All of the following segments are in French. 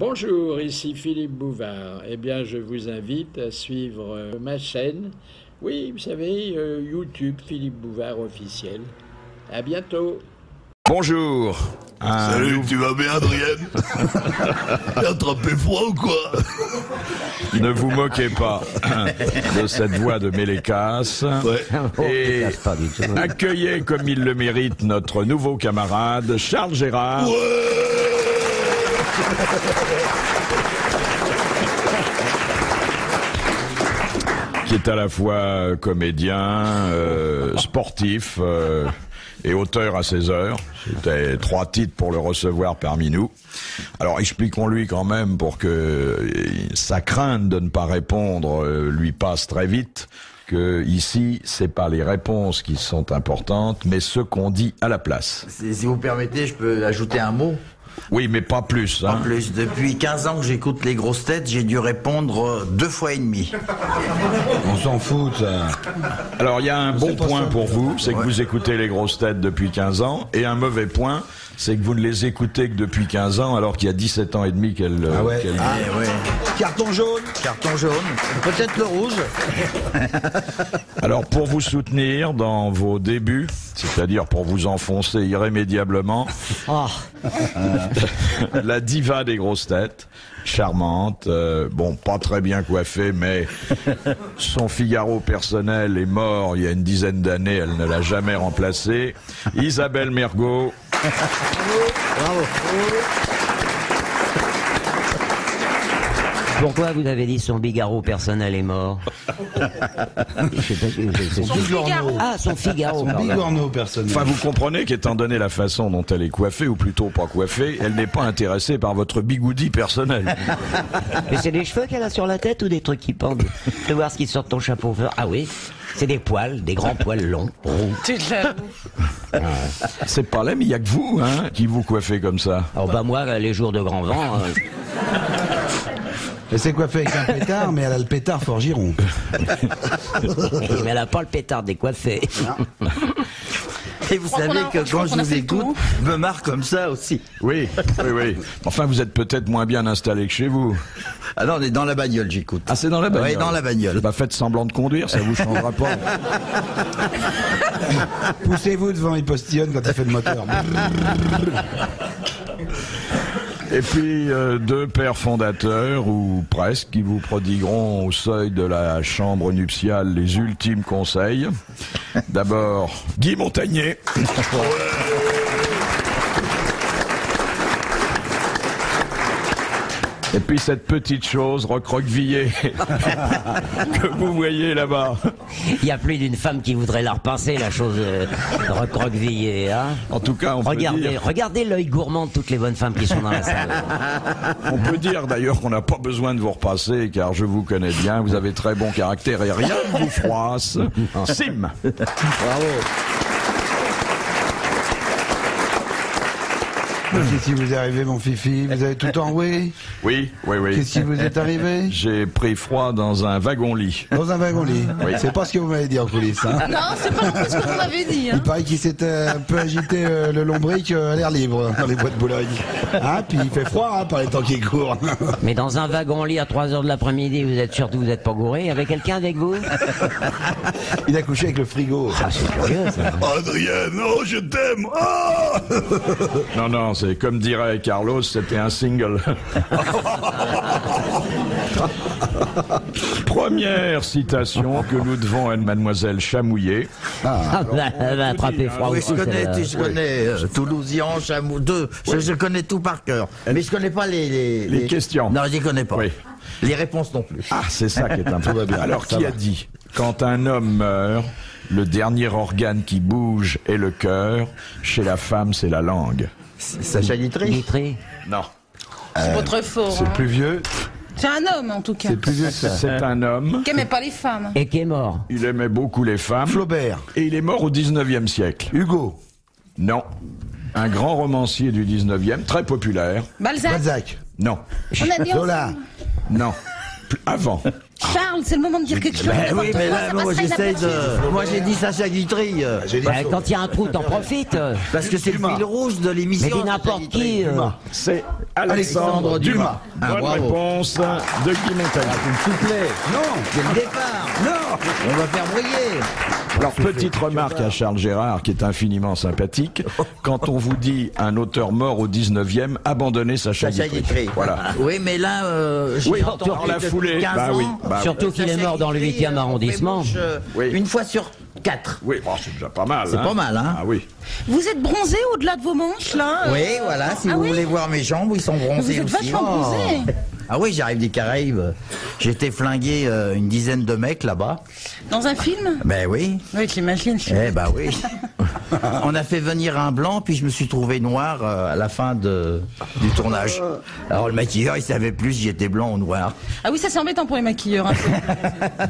Bonjour, ici Philippe Bouvard. Eh bien, je vous invite à suivre ma chaîne. Oui, vous savez, YouTube, Philippe Bouvard officiel. À bientôt. Bonjour. Salut, tu vas bien, Adrienne? T'as attrapé froid ou quoi? Ne vous moquez pas de cette voix de Mélécasse. Ouais. Et accueillez comme il le mérite notre nouveau camarade, Charles Gérard. Qui est à la fois comédien, sportif et auteur à ses heures. C'était 3 titres pour le recevoir parmi nous. Alors expliquons-lui quand même pour que sa crainte de ne pas répondre lui passe très vite, que ici, c'est pas les réponses qui sont importantes, mais ce qu'on dit à la place. Si vous permettez, je peux ajouter un mot? Oui, mais pas plus. En plus, depuis 15 ans que j'écoute les grosses têtes, j'ai dû répondre 2 fois et demi. On s'en fout, ça. Alors, il y a un bon point pour vous, c'est que vous écoutez les grosses têtes depuis 15 ans, et un mauvais point, c'est que vous ne les écoutez que depuis 15 ans, alors qu'il y a 17 ans et demi qu'elle... ouais. Ouais. Carton jaune. Carton jaune, peut-être le rouge. Alors, pour vous soutenir dans vos débuts, c'est-à-dire pour vous enfoncer irrémédiablement, la diva des grosses têtes, charmante, bon, pas très bien coiffée, mais son Figaro personnel est mort il y a une dizaine d'années, elle ne l'a jamais remplacé. Isabelle Mergo. Bravo. Pourquoi vous avez dit son Figaro personnel est mort? Son Figaro. Ah, son Figaro. Son pardon. bigorneau personnel. Enfin, vous comprenez qu'étant donné la façon dont elle est coiffée, ou plutôt pas coiffée, elle n'est pas intéressée par votre bigoudi personnel. Mais c'est des cheveux qu'elle a sur la tête ou des trucs qui pendent? Je veux voir ce qui sort de ton chapeau. Ah oui, c'est des poils, des grands poils longs, roux. Tu te l'avoues. C'est pas là, mais il y a que vous, hein, qui vous coiffez comme ça. Alors bah moi, les jours de grand vent... Elle s'est coiffée avec un pétard, mais elle a le pétard Fort Giron. mais elle a pas le pétard décoiffé. Et vous savez que quand je vous écoute, je me marre comme ça aussi. Oui. Enfin, vous êtes peut-être moins bien installé que chez vous. Ah non, on est dans la bagnole, j'écoute. Ah, c'est dans la bagnole? Oui, dans la bagnole. Bah, faites semblant de conduire, ça vous changera pas. Poussez-vous devant, il postillonne quand il fait le moteur. Et puis, 2 pères fondateurs, ou presque, qui vous prodigueront au seuil de la chambre nuptiale les ultimes conseils. D'abord, Guy Montagnier. Et puis cette petite chose recroquevillée que vous voyez là-bas. Il y a plus d'une femme qui voudrait la repasser, la chose recroquevillée, hein. En tout cas, on peut dire... Regardez l'œil gourmand de toutes les bonnes femmes qui sont dans la salle. On peut dire d'ailleurs qu'on n'a pas besoin de vous repasser, car je vous connais bien, vous avez très bon caractère et rien ne vous froisse. Sim. Bravo. Qu'est-ce qui vous est arrivé, mon fifi? Vous avez tout enroué? Oui. Qu'est-ce qui vous est arrivé? J'ai pris froid dans un wagon-lit. Dans un wagon-lit? Oui. C'est pas ce que vous m'avez dit en coulisses, hein? Non, c'est pas non plus ce que vous m'avez dit. Il Hein. paraît qu'il s'était un peu agité le lombric à l'air libre dans les bois de Boulogne. Hein? Puis il fait froid, hein, par les temps qui courent. Mais dans un wagon-lit à 3h de l'après-midi, vous êtes sûr que vous n'êtes pas gouré? Avec quelqu'un avec vous? Il a couché avec le frigo. Ah, c'est curieux, ça. Adrienne, oh, je t'aime. Oh Non, c'est comme dirait Carlos, c'était un single. Première citation que nous devons à mademoiselle Chamouillet. Elle va attraper froid Oui, aussi. je connais Toulousian, Chamou, 2. Je connais tout par cœur. Mais je connais pas les questions. Non, je les connais pas. Oui. Les réponses non plus. Ah, c'est ça qui est un peu bien. Alors, qui a dit, quand un homme meurt, le dernier organe qui bouge est le cœur, chez la femme, c'est la langue? Sacha Guitry? Guitry. Non. C'est pas très fort. C'est Hein. plus vieux. C'est un homme en tout cas. C'est plus vieux que ça. C'est un homme. Qui aimait pas les femmes. Et qui est mort. Il aimait beaucoup les femmes. Flaubert. Et il est mort au 19e siècle. Hugo. Non. Un grand romancier du 19e, très populaire. Balzac. Balzac. Non. On a dit Zola. ensemble. Non. Avant. Charles, c'est le moment de dire quelque chose. Ben oui, mais là, Ça moi passera j'essaie inaperçu. de. Moi j'ai dit Sacha Guitry. Quand il y a un trou, t'en profites. Parce que c'est le fil rouge de Mais l'émission. dis n'importe qui. C'est Alexandre Dumas. Ah, Bonne bravo. réponse de Guy Montagnier. S'il vous plaît. Non, Dès le départ. non. On va faire briller. Alors, petite remarque à Charles Gérard, qui est infiniment sympathique. Quand on vous dit un auteur mort au 19e, abandonnez Sacha Sacha Guitry. Guitry. Voilà. Oui, mais là, j'ai Oui, entendu dans la depuis foulée. 15 Bah oui, ans. bah oui. Surtout qu'il est Sacha mort dans le Guitry, 8e arrondissement. on fait mouche, Oui. Une fois sur 4. Oui, bon, c'est déjà pas mal. C'est pas mal, hein. Ah oui. Vous êtes bronzé au-delà de vos manches, là Oui, voilà, si Ah vous oui voulez voir mes jambes, ils sont bronzés Vous êtes aussi. vachement bronzé. Ah oui, j'arrive des Caraïbes. J'ai été flingué une dizaine de mecs là-bas. Dans un film Ben oui. Oui, j'imagine. Eh ben oui. On a fait venir un blanc, puis je me suis trouvé noir à la fin du tournage. Alors le maquilleur, il savait plus si j'étais blanc ou noir. Ah oui, ça c'est embêtant pour les maquilleurs. Hein.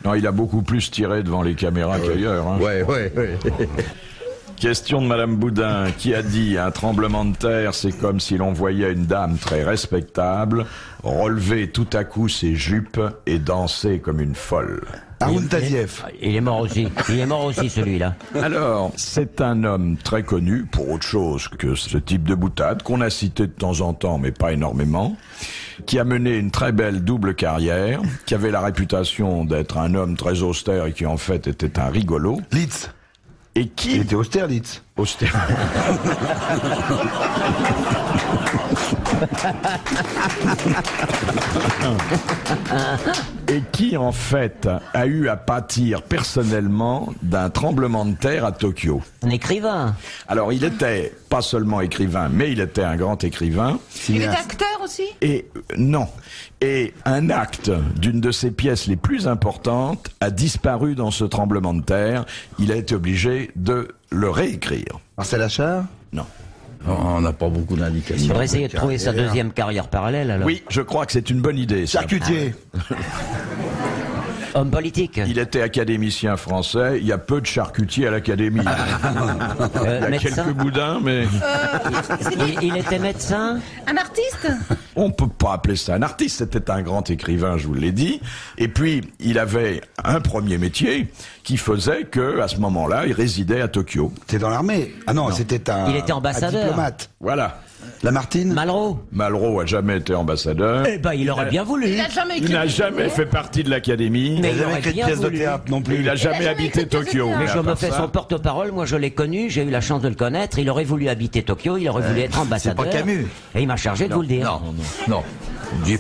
Non, il a beaucoup plus tiré devant les caméras qu'ailleurs. Hein. Ouais. Question de Madame Boudin, qui a dit un tremblement de terre, c'est comme si l'on voyait une dame très respectable relever tout à coup ses jupes et danser comme une folle. Haroun Tazieff. Il est mort aussi. Il est mort aussi, celui-là. Alors, c'est un homme très connu pour autre chose que ce type de boutade, qu'on a cité de temps en temps, mais pas énormément, qui a mené une très belle double carrière, qui avait la réputation d'être un homme très austère et qui en fait était un rigolo, Litz. et Il qui... était austère, Litz. Austère. Et qui, en fait, a eu à pâtir personnellement d'un tremblement de terre à Tokyo. Un écrivain. Alors, il était pas seulement écrivain, mais il était un grand écrivain. Il est acteur aussi Et non. Et un acte d'une de ses pièces les plus importantes a disparu dans ce tremblement de terre. Il a été obligé de le réécrire. Marcel Achard. Non. On n'a pas beaucoup Il d'indications. faudrait essayer de trouver sa deuxième carrière parallèle, alors. Oui, je crois que c'est une bonne idée. ça. Charcutier. Homme politique. Il était académicien français. Il y a peu de charcutiers à l'académie. Il y a Médecin. quelques boudins, mais Il était médecin. Un artiste on peut pas appeler ça un artiste. C'était un grand écrivain, je vous l'ai dit. Et puis, il avait un premier métier qui faisait que, à ce moment-là, il résidait à Tokyo. C'était dans l'armée. Ah non, c'était un. Il était ambassadeur. Un diplomate. Voilà. Lamartine. Malraux. Malraux a jamais été ambassadeur. Eh ben, il aurait bien voulu. Il a jamais Il écrit. n'a jamais fait partie de l'académie. Mais Il il n'a jamais aurait écrit de bien pièce de voulu. théâtre non plus. Il n'a jamais jamais habité écrit de pièce de Tokyo. théâtre. Mais à je me part fais ça- son porte-parole, moi je l'ai connu, j'ai eu la chance de le connaître, il aurait voulu habiter Tokyo, il aurait voulu être ambassadeur. pas Camus. Et il m'a chargé de vous le dire. Non.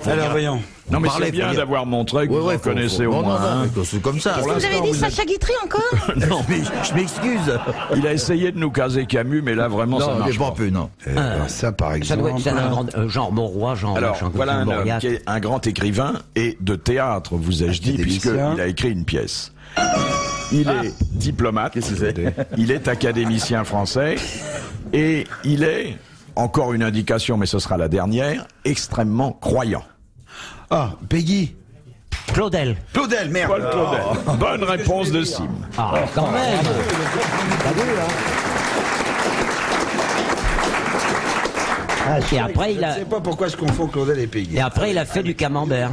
Alors voyons. Non, mais Parlez, c'est bien faut dire. d'avoir montré que vous en connaissez au moins un. mais c'est comme ça. Vous avez dit Sacha Guitry encore Non, mais je m'excuse. Il a essayé de nous caser Camus, mais là, vraiment, ça Non, marche j'ai pas. pas pu, non. Alors ça, par Ça exemple. doit être un grand, genre Mauroy, genre Alors, Jean-Claude voilà un homme Mauriac. qui est un grand écrivain et de théâtre, vous ai-je dit, Académicien. puisqu'il a écrit une pièce. Il est diplomate, il est académicien français, et il est, encore une indication, mais ce sera la dernière, extrêmement croyant. Ah, Peggy. Claudel. Claudel, merde. Paul Claudel. Bonne réponse de Sim. Ah, quand même. T'as vu, hein. Et après, il a, Je ne sais pas pourquoi je confonds Claudel et Peggy. et après, il a fait du camembert.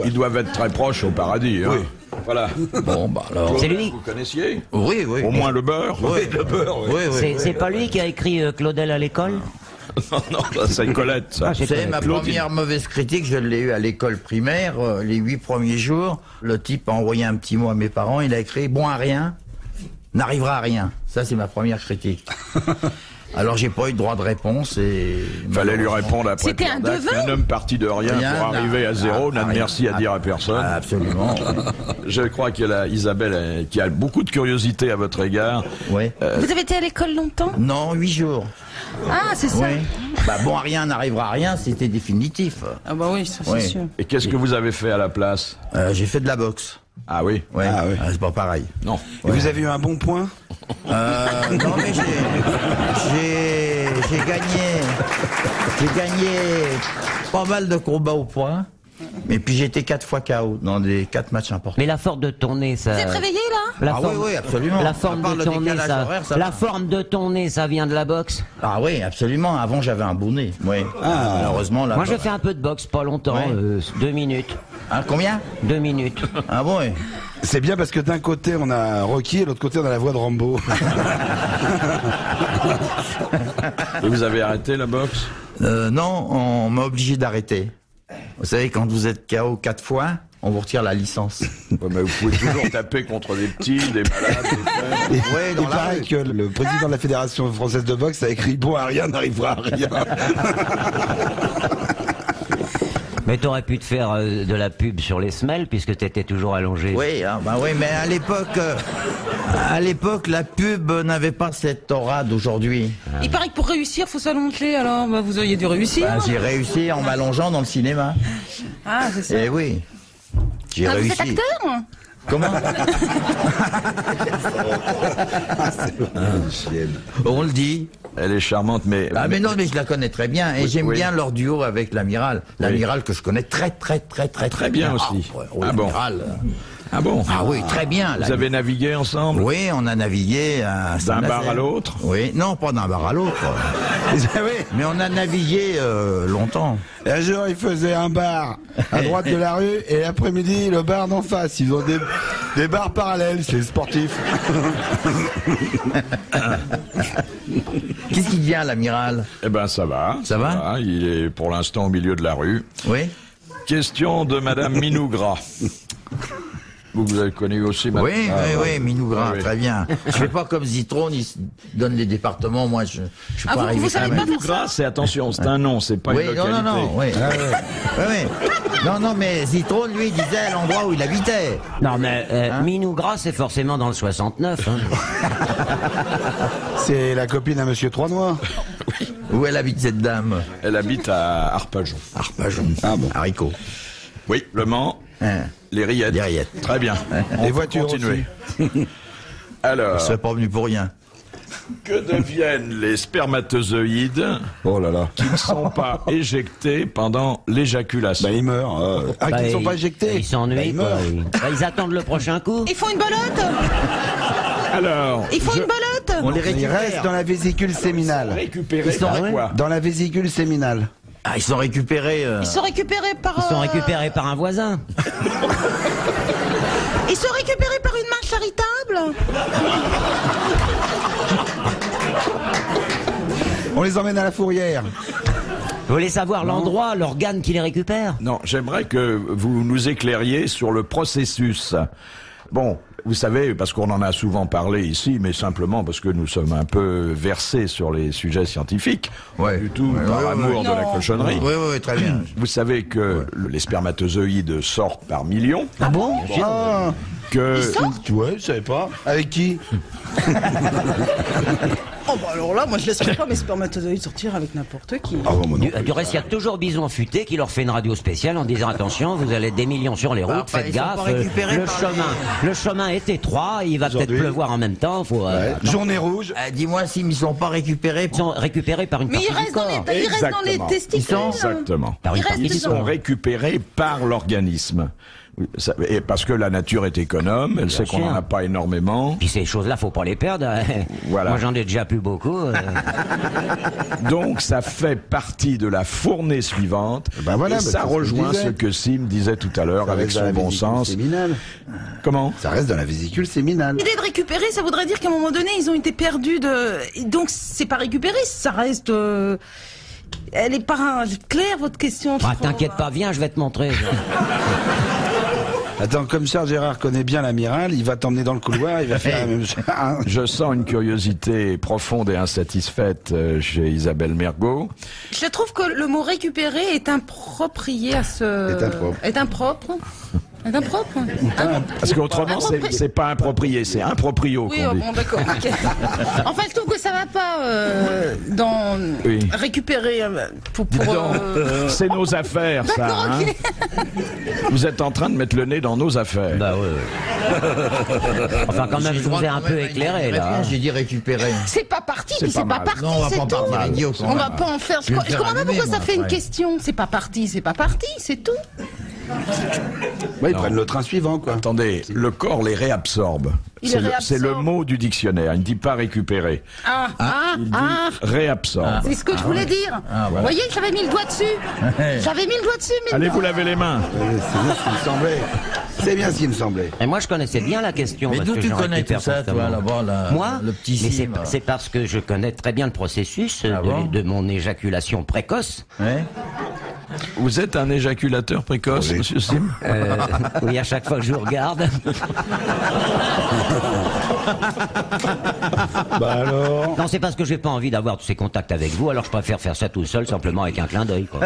Ils doivent être très proches au paradis. Hein. Voilà. Bon, bah alors. C'est lui. Vous connaissiez Oui. au moins le beurre. Oui, le beurre, oui. C'est pas lui qui a écrit Claudel à l'école? Non, c'est Colette, ça. Ah, j'ai C'est Colette. ma première mauvaise critique, je l'ai eue à l'école primaire, les 8 premiers jours. Le type a envoyé un petit mot à mes parents, il a écrit « bon à rien, n'arrivera à rien ». Ça, c'est ma première critique. Alors, j'ai pas eu de droit de réponse et... Fallait lui répondre après. C'était un Pierre Dac, devin un homme parti de rien Rien, pour arriver à zéro, n'a de rien. merci à dire à personne. Ah, absolument. Je crois qu'il y a Isabelle qui a beaucoup de curiosité à votre égard. Oui. Vous avez été à l'école longtemps Non, 8 jours. Ah, c'est ça. Oui. Bah, bon à rien, n'arrivera à rien, c'était définitif. Ah bah oui, ça c'est Oui. sûr. Et qu'est-ce que vous avez fait à la place? J'ai fait de la boxe. Ah oui? Ouais. Ah, oui. C'est pas pareil. Non. Et vous avez eu un bon point. Non mais j'ai gagné pas mal de combats au point. Mais puis j'ai été 4 fois KO dans des 4 matchs importants. Mais la force de tourner, ça. Vous êtes réveillé là La Ah oui, oui, absolument. La forme À part de le ton nez, décalage ça, horaire, ça la va. forme de ton nez, ça vient de la boxe. Ah oui, absolument. Avant, j'avais un beau nez. Oui. Malheureusement, là. Moi, je fais un peu de boxe, pas longtemps, Ouais. 2 minutes. Hein, combien 2 minutes. Ah bon, oui. C'est bien parce que d'un côté on a Rocky et de l'autre côté on a la voix de Rambo. Et vous avez arrêté la boxe? Non, on m'a obligé d'arrêter. Vous savez, quand vous êtes KO 4 fois, on vous retire la licence. Ouais, mais vous pouvez toujours taper contre des petits, des malades, des frères. Ouais, dans Il la paraît rue. que le président de la Fédération française de boxe a écrit bon à rien n'arrivera à rien. Mais t'aurais pu te faire de la pub sur les semelles, puisque t'étais toujours allongé. Oui, hein, bah oui, mais à l'époque, la pub n'avait pas cette aura d'aujourd'hui. Il paraît que pour réussir, faut s'allonger, alors bah, vous auriez dû réussir. Bah, j'ai réussi en m'allongeant dans le cinéma. Ah, c'est ça. Eh oui, j'ai Ah, vous réussi. êtes acteur? Comment On le dit. Elle est charmante, mais... Ah mais non, mais je la connais très bien et Oui, j'aime oui. bien leur duo avec l'amiral. L'amiral que je connais très bien aussi. Ah, Ah bon. l'amiral. Ah bon? Ah oui, très bien. Vous avez navigué ensemble? Oui, on a navigué à D'un Saint-Nazaire. bar à l'autre? Oui, non, pas d'un bar à l'autre. Oui. Mais on a navigué longtemps. Et un jour, il faisait un bar à droite de la rue et l'après-midi, le bar d'en face. Ils ont des bars parallèles, c'est sportif. Qu'est-ce qu'il devient, l'amiral? Eh ben, ça va. Ça va? Il est pour l'instant au milieu de la rue. Oui. Question de Madame Minougra. Vous avez connu aussi, Madame? Oui, Ah, oui, ouais. oui, Minougra, Oui, oui. très bien. Je fais pas comme Zitrone, il se donne les départements, moi je suis Ah, pas vous arrivé savez quand même. pas faire Minougra, c'est attention, c'est un nom, c'est pas Oui, une non, localité. non, non, oui. Oui, oui. Non, non, mais Zitrone, lui, il disait l'endroit où il habitait. Non, mais Minougra, c'est forcément dans le 69. Hein. C'est la copine à Monsieur Trois-Noix. Où elle habite, cette dame? Elle habite à Arpajon. Arpajon. Ah bon. Haricot. Oui, Le Mans, Hein. les Rillettes. Les Rillettes. Très bien. On Les peut voitures continuer. Alors, Je serais pas venu pour rien. que deviennent les spermatozoïdes Oh là là. qui ne sont pas éjectés pendant l'éjaculation? Bah, il meurt. Ah, Bah, qu'ils ne sont pas ils- éjectés. Ils s'ennuient, Bah, ils quoi. meurent. Ils attendent le prochain coup. Ils font une belote. Alors, Ils font je- une belote. On les Ils récupère. restent dans la vésicule séminale. récupérer Ils sont par ré- quoi? Dans la vésicule séminale. Ah, ils sont récupérés. Ils sont récupérés par. Ils sont récupérés par un voisin. Ils sont récupérés par une main charitable. On les emmène à la fourrière. Vous voulez savoir l'endroit, l'organe qui les récupère? Non, j'aimerais que vous nous éclairiez sur le processus. Bon, vous savez, parce qu'on en a souvent parlé ici, mais simplement parce que nous sommes un peu versés sur les sujets scientifiques, Ouais. pas du tout Ouais, par ouais, amour ouais. de la Non. cochonnerie. Oui, oui, très bien. Vous savez que les spermatozoïdes sortent par millions, Ah bon? Ah, que ouais, je savais pas. Avec qui? Oh bah alors là, moi je laisserai pas mes spermatozoïdes sortir avec n'importe qui. Ah bon, moi non. Du reste, il y a toujours Bison Futé qui leur fait une radio spéciale en disant attention, vous allez être des millions sur les routes, Bah, faites ils sont gaffe. pas récupérés Le par chemin est étroit, il va peut-être Aujourd'hui. pleuvoir en même temps. Faut, Ouais. Journée rouge. Dis-moi s'ils ne sont pas récupérés. Ils sont récupérés par une Mais partie ils du restent dans corps. les, ils restent dans les Exactement. testicules. exactement. Par une Ils partie restent du Ils dedans. sont récupérés par l'organisme. Et parce que la nature est économe, elle sait qu'on sûr. n'en a pas énormément. Puis ces choses-là, faut pas les perdre. Voilà. Moi, j'en ai déjà plus beaucoup. Donc ça fait partie de la fournée suivante. Ben voilà, et ben ça c'est ce que je rejoint disais. ce que Sim disait tout à l'heure Ça avec reste dans son la bon vésicule sens. séminale. Comment? Ça reste dans la vésicule séminale. L'idée de récupérer, ça voudrait dire qu'à un moment donné, ils ont été perdus de. Et donc, c'est pas récupéré, ça reste. Elle est pas claire, votre question. Ah, t'inquiète pas, viens, je vais te montrer. Attends, comme Charles Gérard connaît bien l'amiral, il va t'emmener dans le couloir, il va faire la même chose. Hein. Je sens une curiosité profonde et insatisfaite chez Isabelle Mergot. Je trouve que le mot récupérer est improprié à ce. Est impropre. Est impropre. Est impropre. Parce qu'autrement, c'est pas improprié, c'est improprio Oui, qu'on oh, dit. bon, d'accord. ok. Enfin, je trouve que ça va pas dans Oui. récupérer pour. Non, c'est nos affaires, ça. D'accord, Hein. ok. Vous êtes en train de mettre le nez dans nos affaires. Bah ouais. Enfin, quand même, je vous ai un peu éclairé, là. hein. J'ai dit récupérer. C'est pas parti, C'est puis c'est pas pas mal. parti, Non, on va c'est pas tout. partir idiot, quand On même. va pas en faire. Je vais me Je faire comprends pas allumer, pourquoi ça moi, fait une après. question. C'est pas parti, c'est pas parti, c'est tout. Ouais, ils Non. prennent le train suivant, quoi. Attendez, le corps les réabsorbe. Il C'est les c'est le réabsorbe. mot du dictionnaire. Il ne dit pas récupérer. Il dit réabsorbe. C'est ce que je voulais dire. Vous voyez, j'avais mis le doigt dessus. J'avais mis le doigt dessus, mais Allez vous laver les mains. C'est bien ce qui me semblait. C'est bien ce qui me semblait. Et moi, je connaissais bien la question. Mais parce d'où que tu j'en connais récupère tout ça, toi, constamment. là-bas, Moi, le petit mais cime. c'est parce que je connais très bien le processus bon de mon éjaculation précoce. Ouais. Vous êtes un éjaculateur précoce, monsieur Sim? Oui, à chaque fois que je vous regarde. Bah alors. Non, c'est parce que j'ai pas envie d'avoir tous ces contacts avec vous, alors je préfère faire ça tout seul, simplement avec un clin d'œil, quoi.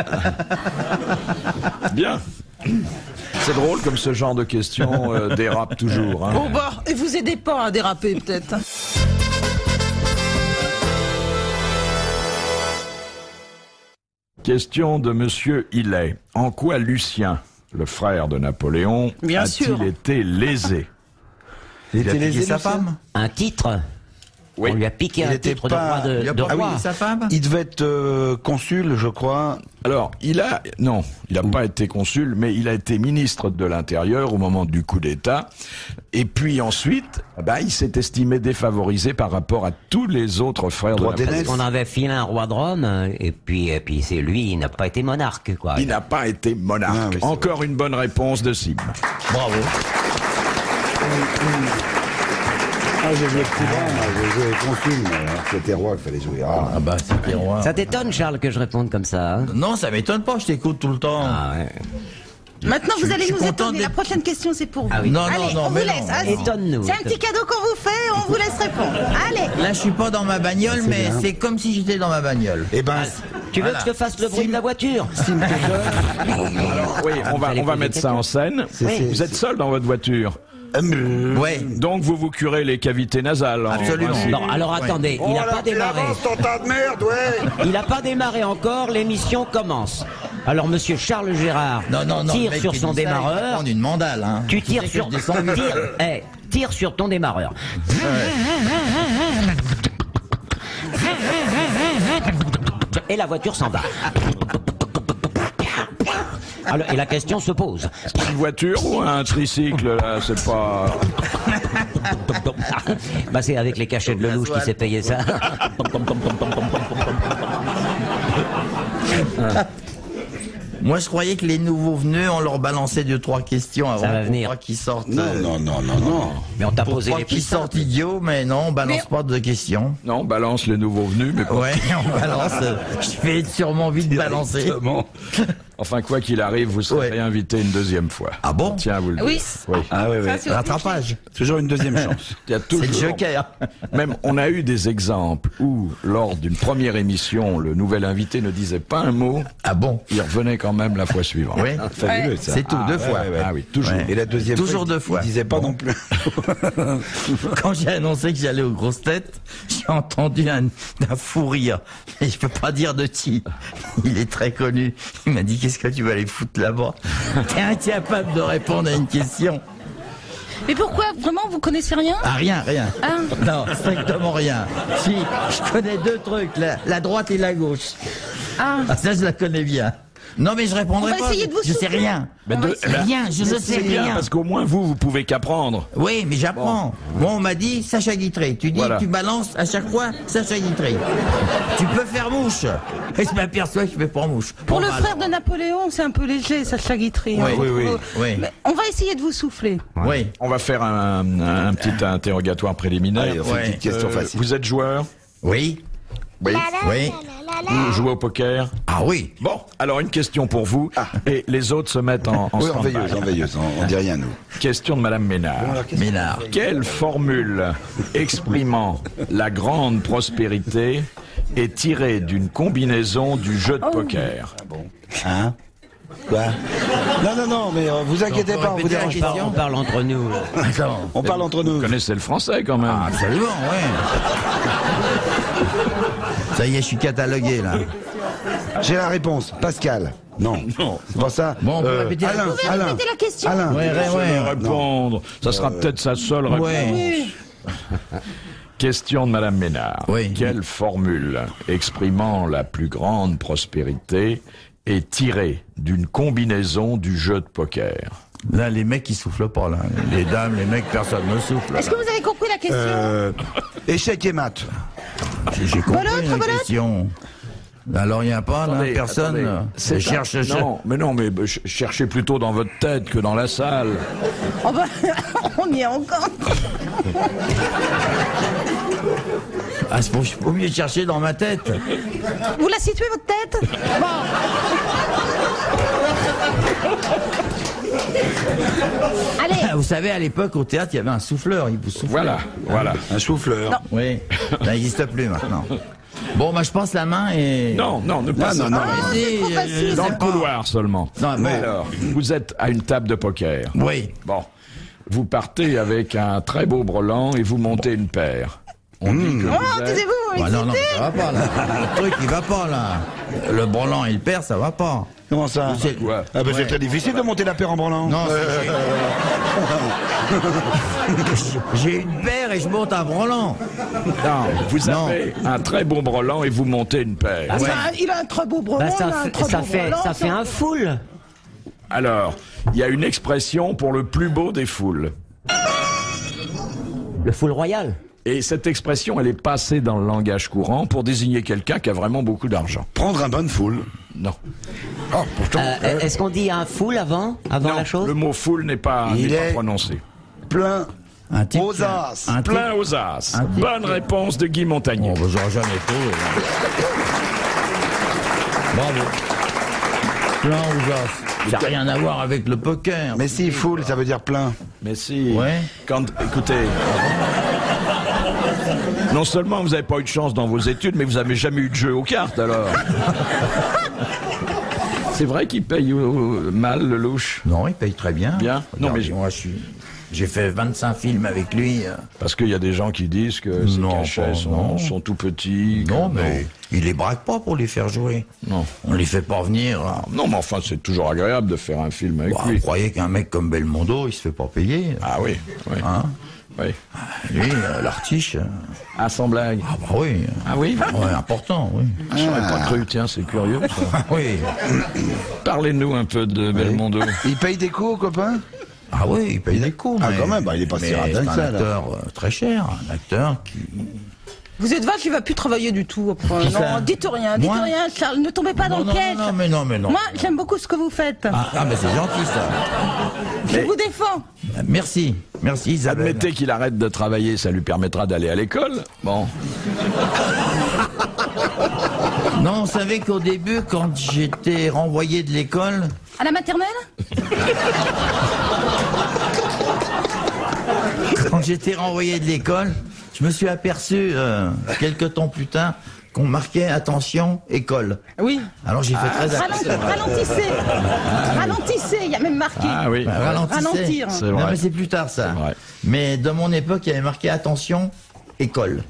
Bien. C'est drôle comme ce genre de questions dérape toujours. Hein. oh bah, et vous aidez pas à déraper peut-être. Question de monsieur Hillet. En quoi Lucien, le frère de Napoléon, Bien a-t-il sûr. été lésé? Il Il a était piqué lésé, sa Lucien femme. Un titre. Oui. On lui a piqué Il un était titre pas- de Il a roi pas de piqué roi. sa femme. Il devait être consul, je crois. Alors, il n'a pas été consul, mais il a été ministre de l'Intérieur au moment du coup d'État. Et puis ensuite, il s'est estimé défavorisé par rapport à tous les autres frères de Droit Napoléon. d'aînesse. On avait filé un roi de Rome, et puis c'est lui, il n'a pas été monarque, quoi. Il n'a pas été monarque. Ah oui, c'est Encore une bonne réponse de Sim. Bravo. Ah, j'ai joué couvrant, moi, j'ai joué consul, mais c'était roi qu'il fallait jouer. Ah bah, c'était roi. Ça t'étonne, Charles, que je réponde comme ça, hein? Non, ça m'étonne pas, je t'écoute tout le temps. Ah ouais. Maintenant, vous allez je suis nous content étonner. d'être- La prochaine question, c'est pour vous. Ah oui. Non, Allez, non, on vous mais laisse. non. Allez. Étonne-nous. C'est un petit cadeau qu'on vous fait, on vous laisse répondre. Allez. Là, je suis pas dans ma bagnole, mais bien. c'est comme si j'étais dans ma bagnole. Eh ben, Tu veux que je te fasse le bruit de la voiture? Alors, oui, on va poser mettre une ça en question. scène. Oui. Vous êtes seul dans votre voiture. Ouais. Donc vous vous curez les cavités nasales. en Absolument. principe. Non, alors attendez, il n'a pas démarré. ton tas de merde, ouais. Il n'a pas démarré encore, l'émission commence. Alors monsieur Charles Gérard Non, non, non. tire le mec sur qui son dit ça, il va démarreur. prendre une mandale, hein. Tu tires sais que sur je descends vite. tire sur ton démarreur. Et la voiture s'en va. Alors, et la question se pose. Une voiture ou un tricycle, là, c'est pas... Bah c'est avec les cachets de Lelouch qui s'est payé ça. Moi, je croyais que les nouveaux venus, on leur balançait 2-3 questions avant Ça va pour venir. pas qu'ils sortent. Non, non, non, non, non. Mais on t'a Pour posé pas les qu'ils plus sortent simples. idiots, mais non, on balance pas de questions. Non, balance les nouveaux venus, mais pas... Ouais, on balance. Je vais sûrement vite balancer. Exactement. Enfin, quoi qu'il arrive, vous serez Ouais. réinvité une deuxième fois. Ah bon? Tiens à vous le dire. Oui. Oui. Ah oui, oui. Ça, c'est Rattrapage. Toujours une deuxième chance. Il y a C'est toujours... le joker. Même, on a eu des exemples où, lors d'une première émission, le nouvel invité ne disait pas un mot, Ah bon? il revenait quand même la fois suivante. Oui. Fabuleux, ça. C'est tout, Ah, deux ouais, fois. ouais, ouais. Ah oui, toujours. Ouais. Et la deuxième Toujours fois, deux fois. Il disait pas Bon. non plus. Quand j'ai annoncé que j'allais aux grosses têtes, j'ai entendu un fou rire. Mais je peux pas dire de qui. Il est très connu. Il m'a dit, qu'est-ce que tu vas aller foutre là-bas? T'es incapable de répondre à une question. Mais pourquoi? Vraiment, vous connaissez rien? Ah, rien, rien. Ah. Non, strictement rien. Si, je connais deux trucs, la droite et la gauche. Ah. Ah, ça, je la connais bien. Non, mais je répondrai On va pas. essayer de vous Je sais souffler. rien. Mais de- Je sais rien, je ne sais C'est bien, rien. parce qu'au moins vous pouvez qu'apprendre. Oui, mais j'apprends. Moi, on m'a dit Sacha Guitry. Tu dis, Voilà. tu balances à chaque fois Sacha Guitry. Tu peux faire mouche. Et je m'aperçois que je fais pas mouche. Pour le Bon, frère de Napoléon, c'est un peu léger, Sacha Guitry. Oui, oui, oui, Faut- oui. Mais on va essayer de vous souffler. Oui. On va faire un petit interrogatoire préliminaire. Allez, on fait Ouais. une petite question facile. Vous êtes joueur? Oui. Oui. Oui. Vous jouez au poker? Ah oui. Bon, alors une question pour vous, et les autres se mettent en Oui, stand-by. en veilleuse, on dit rien, nous. Question de Madame Ménard. Ménard. Quelle formule exprimant la grande prospérité est tirée d'une combinaison du jeu de poker? Hein? Quoi? Non, non, non, mais vous inquiétez pas, on vous répéter la dérange question pas. On parle entre nous. là. Attends. On parle entre nous. Vous connaissez le français quand même. Absolument, oui. Ça y est, je suis catalogué, là. J'ai la réponse. Pascal. Non. Non. C'est pas ça. Bon, on peut répéter la Alain, Vous pouvez Alain. répéter la question? Alain. Ouais, ouais. Répondre. Ça sera peut-être sa seule réponse. Ouais. Question de Madame Ménard. Oui. Quelle formule exprimant la plus grande prospérité est tiré d'une combinaison du jeu de poker? Là, les mecs, ils soufflent pas, là. Les dames, les mecs, personne ne souffle. Est-ce que vous avez compris la question Échec et mat. J'ai compris Belote, la belote question. Alors, il n'y a pas, là, personne. C'est cherche. non, mais cherchez plutôt dans votre tête que dans la salle. Oh bah, on y est encore. Ah, c'est faut mieux chercher dans ma tête. Vous la situez, votre tête Bon. Allez. Vous savez, à l'époque, au théâtre, il y avait un souffleur. Il vous soufflait. Voilà. Un souffleur. Non. Oui, ça n'existe plus maintenant. Bon, bah, je passe la main et... Non, ne pas non. c'est trop facile. dans le couloir seulement. Non, mais- Alors, vous êtes à une table de poker. Oui. Bon, vous partez avec un très beau brelan et vous montez une paire. On dit que Oh, vous êtes... taisez-vous, Bah, non, mais excitez. ça va pas, là. Le truc, il va pas, là. Le branlant et le père, ça va pas. Comment ça C'est- Ouais. Ah bah Ouais. c'est très difficile de monter la paire en branlant. Non, j'ai une paire et je monte un branlant. Non, vous Non. avez un très beau brelan et vous montez une paire. Ah, il a un très beau brelan, Bah, il a un très beau brelan, ça fait un full. Alors, il y a une expression pour le plus beau des foules. Le full royal. Et cette expression, elle est passée dans le langage courant pour désigner quelqu'un qui a vraiment beaucoup d'argent. Prendre un bain de foule. Non. Oh, pourtant, Est-ce qu'on dit un full avant Non, la chose? le mot foule n'est pas Il est- prononcé. plein Un type aux qui a- as. un type- Plein aux as. Un type Bonne qui- réponse de Guy Montagnier. Oh, bah, j'aurais jamais trouvé. Bravo. Plein aux as. Ça n'a rien à voir avec le poker. Mais si, foule, ça veut dire plein. Mais si. Ouais. Écoutez. Non seulement vous n'avez pas eu de chance dans vos études, mais vous n'avez jamais eu de jeu aux cartes alors. C'est vrai qu'il paye mal le louche. Non, il paye très bien. Bien. Non, mais Regardez, moi, j'ai fait 25 films avec lui. Parce qu'il y a des gens qui disent que ces Non, cachets pas- non. sont tout petits. Non, que- mais il les braque pas pour les faire jouer. Non. On les fait pas venir. Non, mais enfin, c'est toujours agréable de faire un film avec Bah, lui. vous croyez qu'un mec comme Belmondo, il se fait pas payer? Ah oui, oui. Hein? Oui. Lui, l'artiche. Ah, sans blague. Ah bah oui. Ah oui. Ouais, important, oui. Je n'aurais pas cru, tiens, c'est curieux ça. Oui. Parlez-nous un peu de Belmondo. Il paye des coups aux copains? Ah oui, il paye des coups. Ah, mais- quand même, bah, il est pas si mais radin c'est que un ça, là. acteur très cher. Un acteur qui... Vous êtes vache, il va plus travailler du tout. Après. Qui ça Non, dites rien, Moi Charles, ne tombez pas dans non, le piège. non, mais non. Moi, j'aime beaucoup ce que vous faites. Ah, mais c'est gentil, ça. Je vous défends. Merci. Merci, Isabelle. Admettez qu'il arrête de travailler, ça lui permettra d'aller à l'école. Bon. Non, vous savez qu'au début, quand j'étais renvoyé de l'école, À la maternelle je me suis aperçu, quelques temps plus tard, qu'on marquait attention, école. Oui. Alors j'ai fait très attention. Ralentissez. Ralentissez, il y a même marqué. Ah oui. Ralentissez. Ralentir. C'est Non, vrai. mais c'est plus tard, ça. C'est vrai. Mais de mon époque, il y avait marqué attention, école.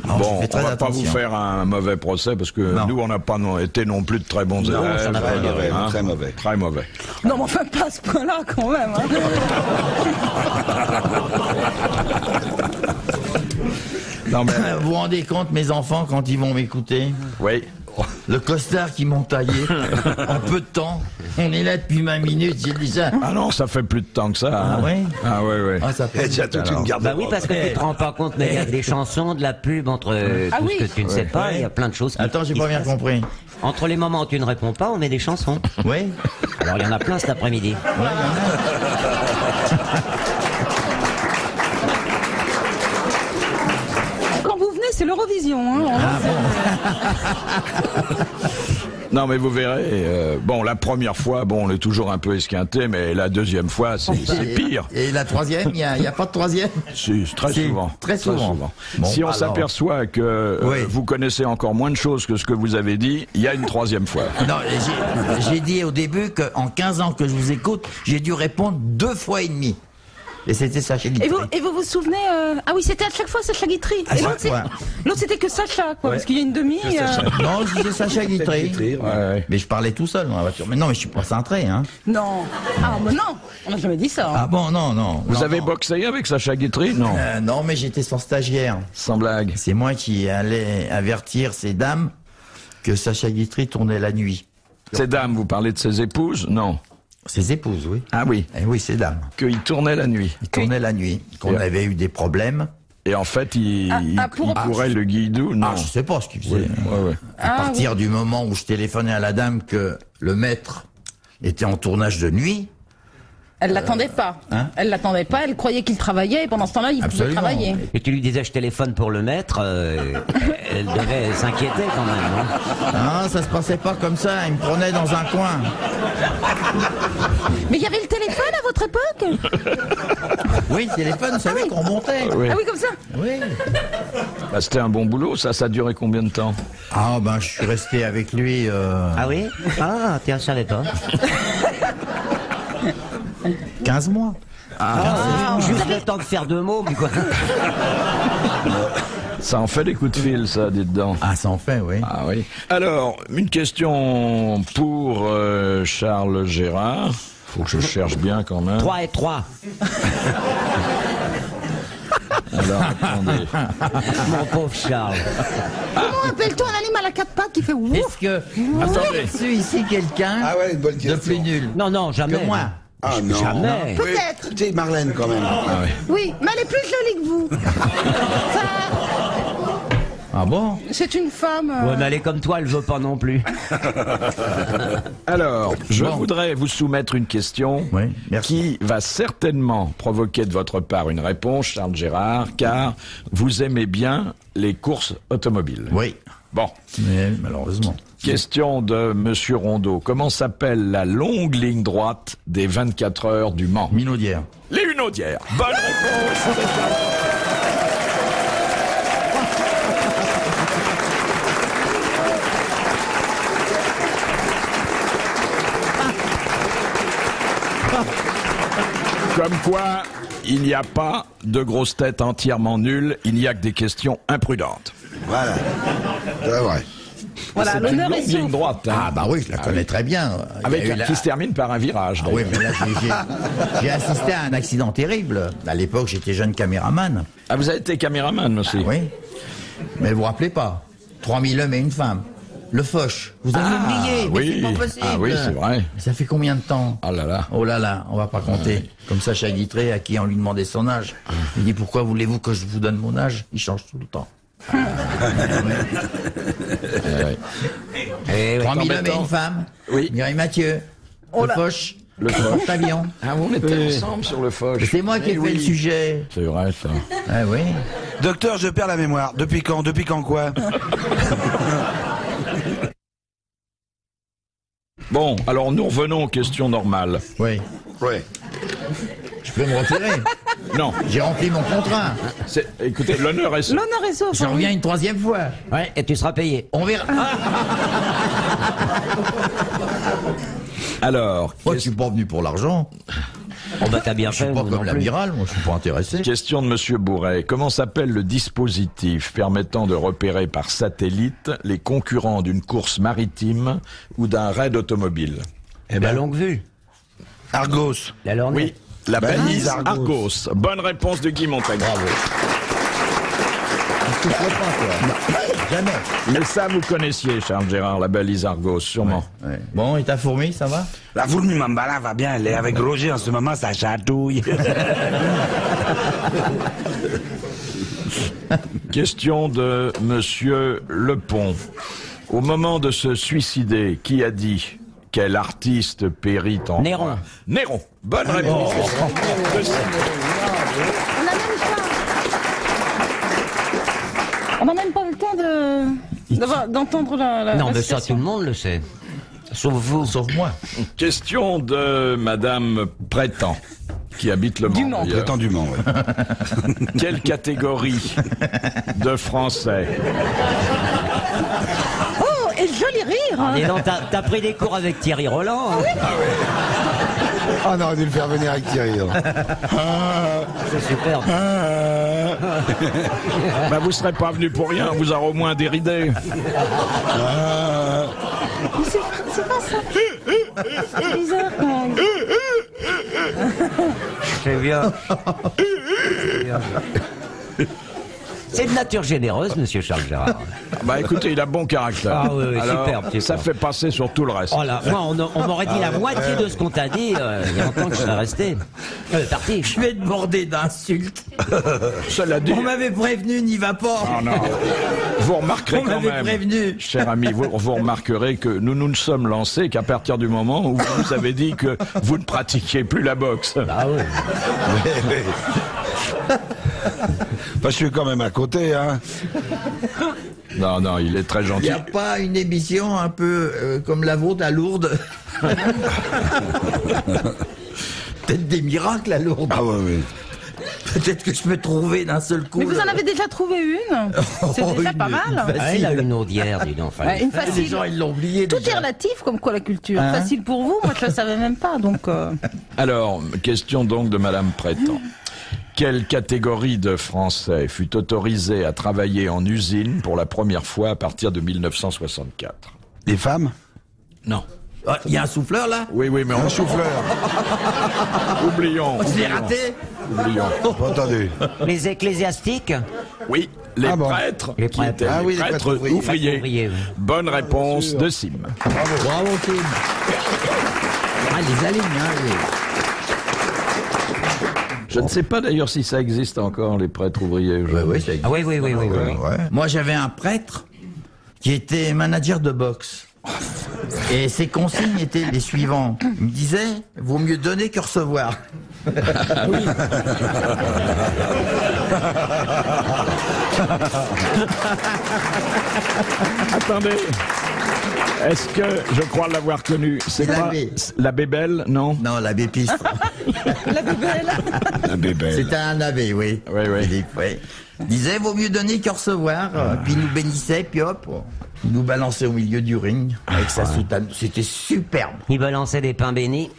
Alors, Bon, j'ai fait on très va pas attention. vous faire un mauvais procès parce que Non. nous, on n'a pas été non plus de très bons Non, élèves. ça n'a pas mauvais, hein. très mauvais. Très mauvais. Non, mais enfin, pas à ce point-là, quand même. Hein. Non mais Vous vous rendez compte, mes enfants, quand ils vont m'écouter, oui. le costard qu'ils m'ont taillé en peu de temps, on est là depuis 20 minutes, j'ai déjà... Ah non, ça fait plus de temps que ça. hein. Ah ouais Ah oui, oui. Ah, ça Il y a fait... déjà toute une garde. Bah oui, parce que tu te rends pas compte, mais il y a des chansons, de la pub, entre Ah tout oui. ce que tu ne sais pas, il y a plein de choses qui Attends, j'ai qui pas se bien passent. compris. Entre les moments où tu ne réponds pas, on met des chansons. Oui. Alors il y en a plein cet après-midi. Quand vous venez, c'est l'Eurovision. Hein. Non mais vous verrez. Bon, la première fois, bon, on est toujours un peu esquinté, mais la deuxième fois, c'est pire. Et la troisième, il n'y a pas de troisième? Si, très Si, souvent. très souvent. Bon, Si on alors. s'aperçoit que Oui. vous connaissez encore moins de choses que ce que vous avez dit, il y a une troisième fois. Non, j'ai dit au début qu'en 15 ans que je vous écoute, j'ai dû répondre 2 fois et demi. Et c'était Sacha Guitry. Et vous vous souvenez Ah oui, c'était à chaque fois Sacha Guitry. À Et chaque l'autre, fois. l'autre, c'était que Sacha, quoi, parce qu'il y a une demi. Non, je disais Sacha Guitry. Ouais, ouais. Mais je parlais tout seul dans la voiture. Mais non, mais je suis pas cintré, hein. Non. Ah, mais non. On n'a jamais dit ça. Hein. Ah bon, non. Vous Non, avez non. boxé avec Sacha Guitry? Non. Non, mais j'étais son stagiaire. Sans blague. C'est moi qui allais avertir ces dames que Sacha Guitry tournait la nuit. Ces dames, vous parlez de ses épouses? Non. Ses épouses, oui. Ah oui. Eh oui, ces dames. Qu'il tournait la nuit. Il tournait la nuit, qu'on Et- avait eu des problèmes. Et en fait, il pour- courait le guidou? Non. Ah, je sais pas ce qu'il faisait. Ouais, ouais. À partir du moment où je téléphonais à la dame que le maître était en tournage de nuit, Elle l'attendait pas. Hein? Elle l'attendait pas, elle croyait qu'il travaillait et pendant ce temps-là, il pouvait Absolument. travailler. Et tu lui disais je téléphone pour le maître, elle devait s'inquiéter quand même, non? ah, ça se passait pas comme ça, il me prenait dans un coin. Mais il y avait le téléphone à votre époque? Oui, le téléphone, vous savez qu'on montait. Oui. Ah oui, comme ça? Oui. Bah, c'était un bon boulot, ça a duré combien de temps? Ah, ben, je suis resté avec lui. Ah oui? Ah, tiens, je savais pas. 15 mois. Juste le temps de faire 2 mots, mais quoi. Ça en fait des coups de fil, ça, dites donc. Ah, ça en fait, oui. Ah oui. Alors, une question pour Charles Gérard. Faut que je cherche bien quand même. 3 et 3. Alors, attendez. Mon pauvre Charles. Comment appelle-t-on un animal à 4 pattes qui fait ouf? Est-ce que Attendez. je suis ici quelqu'un Ah ouais, une bonne de question. plus nul Non, jamais. que moi? Ah non. Jamais. Oui, Peut-être. tu sais, Marlène quand même. Ah oui. Oui, mais elle est plus jolie que vous. Ça, Ah bon? c'est une femme. Ouais, mais elle est comme toi, elle veut pas non plus. Alors, je Bon. voudrais vous soumettre une question Oui, merci. qui va certainement provoquer de votre part une réponse, Charles Gérard, car vous aimez bien les courses automobiles. Oui, Bon, mais malheureusement. question de Monsieur Rondeau. Comment s'appelle la longue ligne droite des 24 heures du Mans? Minaudière. Les Hunaudières. Bonne réponse. Comme quoi, il n'y a pas de grosses têtes entièrement nulles, il n'y a que des questions imprudentes. Voilà. C'est vrai. Voilà, C'est une l'honneur longue est ligne sauf. droite. hein. Ah bah oui, je la connais très bien. Avec Il y a eu qui se termine par un virage. Ah oui, d'ailleurs. mais là, j'ai assisté à un accident terrible. À l'époque, j'étais jeune caméraman. Ah, vous avez été caméraman aussi. Oui. Mais vous vous rappelez pas 3000 hommes et une femme. Le Foch. Vous avez oublié, mais oui. c'est pas possible. Ah oui, c'est vrai. Mais ça fait combien de temps? Ah là là. Oh là là, on va pas compter. Comme ça, Sacha Guitry, à qui on lui demandait son âge, il dit pourquoi voulez-vous que je vous donne mon âge? Il change tout le temps. Eh oui. 3000 hommes et embêtant. une femme. Oui. Mireille Mathieu. Oh le là. Foch. Le Foch. Porte-avions. Ah, on était ensemble sur le Foch. C'est moi qui ai Eh fait le oui. sujet. C'est vrai, ça. Ah oui. Docteur, je perds la mémoire. Depuis quand? Depuis quand quoi? Bon, alors nous revenons aux questions normales. Oui. Ouais. Je peux me retirer. Non, J'ai rempli mon contrat. écoutez, l'honneur est... L'honneur est sauf. Je hein. reviens une troisième fois. Ouais, et tu seras payé. On verra. Alors, Moi, je suis pas venu pour l'argent. Oh bah t'as bien Je suis fait, pas nous comme non plus. l'amiral. Moi, je suis pas intéressé. question de Monsieur Bourret. Comment s'appelle le dispositif permettant de repérer par satellite les concurrents d'une course maritime ou d'un raid automobile? Eh ben longue vue. Argos. La lorgnette. Oui, la Balise balise Argos. Argos. Bonne réponse de Guy Montagnier. Je souffre pas, quoi. Jamais. Mais ça, vous connaissiez, Charles Gérard, la balise Argos, sûrement. Ouais. Bon, et ta fourmi, ça va? La fourmi Mambala va bien, elle est avec Roger en ce moment, ça chatouille. Question de Monsieur Lepont. Au moment de se suicider, qui a dit quel artiste périt en... Néron. Néron. Bonne réponse. On n'a même pas eu le temps d'entendre la Non, mais ça citation. tout le monde le sait. Sauf vous. Sauf moi. Question de Madame Prétend, qui habite le Mans. Mans. d'ailleurs. Prétendument, ouais. Quelle catégorie de français? Oh, et le joli rire hein. Et donc t'as pris des cours avec Thierry Roland. Hein. Ah, on aurait dû le faire venir avec Thierry. C'est super. Bah, vous serez pas venu pour rien, on vous aurez au moins déridé. Mais c'est pas ça. C'est bizarre quand même. C'est bien. C'est de nature généreuse, monsieur Charles Gérard. Bah écoutez, il a bon caractère. Ah oui, oui, Alors, superbe, ça superbe. fait passer sur tout le reste. Oh là, moi, on m'aurait dit la moitié de ce qu'on t'a dit, il y a longtemps que je serais resté. Parti. Je vais te border d'insultes. Cela dit, On m'avait prévenu, n'y va pas. non, non. Vous remarquerez On quand m'avait même, prévenu. cher ami, vous remarquerez que nous nous sommes lancés qu'à partir du moment où vous nous avez dit que vous ne pratiquiez plus la boxe. Ah oui. Bah, je suis quand même à côté, hein. Non, non, il est très Il gentil. n'y a pas une émission un peu comme la vôtre à Lourdes. Peut-être des miracles à Lourdes. Ah ouais, oui. Peut-être que je peux trouver d'un seul coup. Mais vous en avez déjà trouvé une. C'est déjà pas mal. Ah, il a une audière, dis donc. Ouais, une Les facile. gens, ils l'ont oublié. Tout est déjà. relatif, comme quoi la culture. Hein Facile pour vous, moi je le savais même pas, donc. Alors, question donc de Madame Prétend. Quelle catégorie de Français fut autorisée à travailler en usine pour la première fois à partir de 1964? Les femmes? Non. Ah, il y a un souffleur là. Oui, oui, mais Un on souffleur. oublions. Je l'ai oublions, raté. oublions. Attendez. Les ecclésiastiques. Oui, les Ah bon. prêtres. Les qui prêtres. étaient Ah oui, les les prêtres prêtres ouvriers. ouvriers. Ouvriers, oui. Bonne réponse de Sim. Bravo Tim. Ah, les aligne, hein. Je ne sais pas d'ailleurs si ça existe encore, les prêtres ouvriers. Oui, ça existe. Ah oui, oui, oui, oui, oui. Ouais. Moi, j'avais un prêtre qui était manager de boxe. Et ses consignes étaient les suivants. Il me disait, vaut mieux donner que recevoir. Attendez. Est-ce que je crois l'avoir connu? C'est pas L'abbé. l'abbé Belle, non? Non, l'abbé Pistre. La bébelle. Un bébé. C'était un abbé, oui. Oui, oui. Philippe, oui. Il disait, vaut mieux donner que recevoir. Puis il nous bénissait, puis hop, il nous balançait au milieu du ring avec sa soutane. C'était superbe. Il balançait des pains bénis.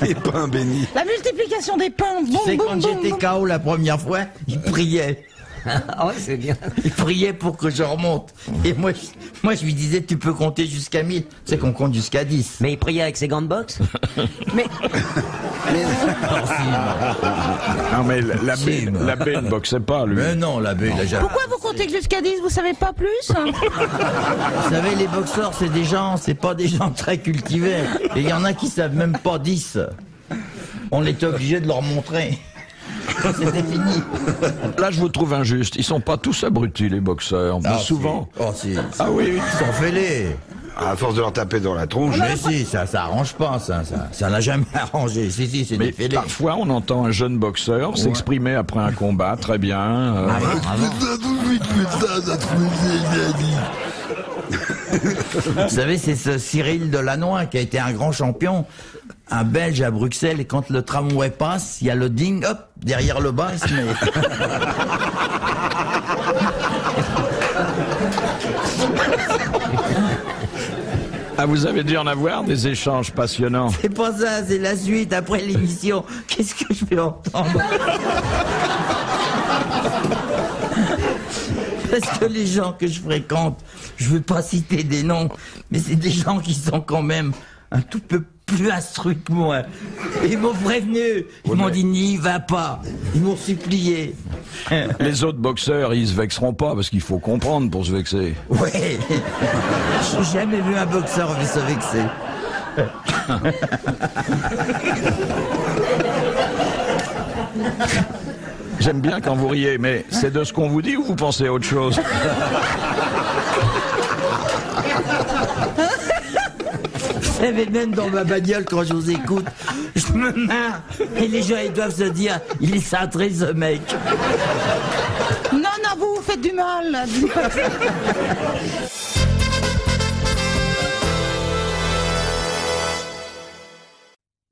Les pains bénis. La multiplication des pains. Tu Boum, sais, boum, quand boum, j'étais boum. KO la première fois, il priait. Ah oui, c'est bien. Il priait pour que je remonte. Et moi, je lui disais, tu peux compter jusqu'à 1000. Tu sais qu'on compte jusqu'à 10. Mais il priait avec ses gants de boxe. Mais Non, mais l'abbé ne boxait pas, lui. Mais non, l'abbé, il a jamais. pourquoi vous comptez que jusqu'à 10, vous savez pas plus? Vous savez, les boxeurs, c'est pas des gens très cultivés. Et il y en a qui savent même pas 10. On était obligé de leur montrer. C'était fini. Là, je vous trouve injuste. Ils sont pas tous abrutis, les boxeurs. Mais souvent. Si. Oh, si. Ah oui, oui. S'en fait-les. À force de leur taper dans la tronche. Mais si, ça arrange pas, ça n'a jamais arrangé. Si, c'est Mais des fêlés. parfois, on entend un jeune boxeur s'exprimer après un combat, très bien. Vous savez, c'est ce Cyril Delannoy qui a été un grand champion, un Belge à Bruxelles, et quand le tramway passe, il y a le ding, hop, derrière le bas, il se met. Ah, vous avez dû en avoir des échanges passionnants. C'est pas ça, c'est la suite après l'émission. Qu'est-ce que je vais entendre? Parce que les gens que je fréquente, je veux pas citer des noms, mais c'est des gens qui sont quand même un tout peu plus instruits que moi. Ils m'ont prévenu, ils m'ont dit n'y va pas, ils m'ont supplié. Les autres boxeurs, ils se vexeront pas parce qu'il faut comprendre pour se vexer. Ouais, j'ai jamais vu un boxeur se vexer. J'aime bien quand vous riez, mais c'est de ce qu'on vous dit ou vous pensez à autre chose? Vous savez, même dans ma bagnole, quand je vous écoute, je me marre. Et les gens, ils doivent se dire, il est cintré, ce mec. non, vous faites du mal. Là.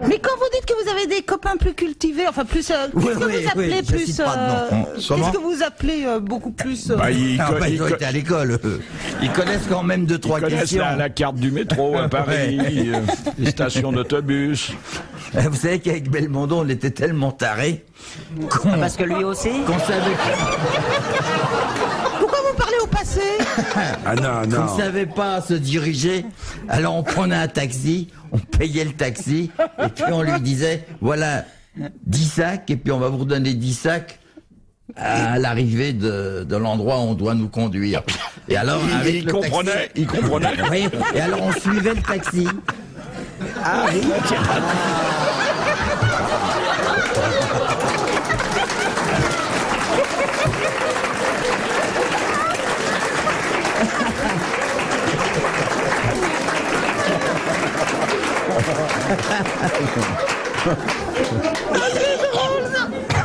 Mais quand vous dites que vous avez des copains plus cultivés, enfin plus, qu'est-ce que vous appelez je plus cite pas de nom. qu'est-ce que vous appelez beaucoup plus Ils ont été à l'école. Ils connaissent quand même deux, trois Ils connaissent questions. la carte du métro à Paris, les stations d'autobus. Vous savez qu'avec Belmondo, on était tellement tarés Parce que lui aussi. qu'on savait Pourquoi vous parlez au passé? Ah non, qu'on non. savait pas se diriger. Alors on prenait un taxi, on payait le taxi, et puis on lui disait, voilà, 10 sacs, et puis on va vous redonner 10 sacs à l'arrivée de l'endroit où on doit nous conduire. Et alors, avec Il le comprenait, taxi, il comprenait. oui, et alors on suivait le taxi. Ah oui.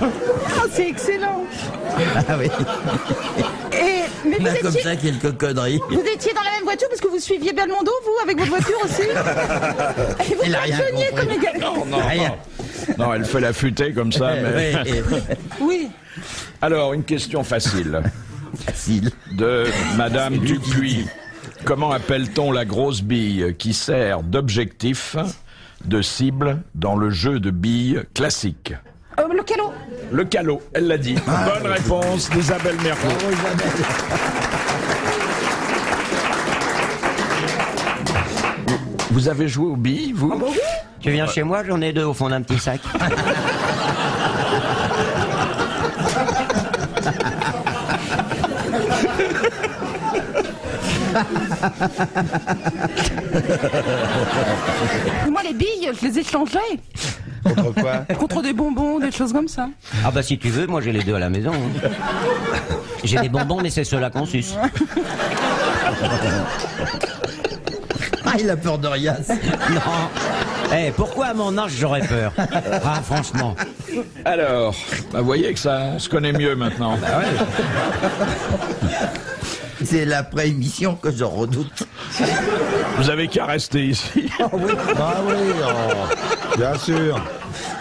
Ah, c'est excellent. Ah oui. Mais On vous a comme étiez, ça quelques conneries. vous étiez dans la même voiture parce que vous suiviez Belmondo, vous, avec votre voiture aussi. Et vous Il a rien fonctionniez compris. comme les gars. Rien. Non, elle fait la futée comme ça. Mais... Oui. Alors, une question facile Facile. de Madame Dupuis. Comment appelle-t-on la grosse bille qui sert d'objectif, de cible dans le jeu de billes classique? Le calot. Le calot, elle l'a dit. Bonne réponse d'Isabelle Mergo. Vous avez joué aux billes, vous? Tu viens chez moi, j'en ai 2 au fond d'un petit sac. Moi, les billes, je les échangeais Contre quoi? contre des bonbons, des choses comme ça. Ah bah si tu veux, moi j'ai les 2 à la maison. hein. J'ai des bonbons, mais c'est ceux-là qu'on suce. Ah, il a peur de rien. Non. Eh, pourquoi à mon âge j'aurais peur? Ah, franchement. Alors, bah, vous voyez que ça, on se connaît mieux maintenant. C'est l'après-émission que je redoute. Vous avez qu'à rester ici. Ah oui, oh, bien sûr.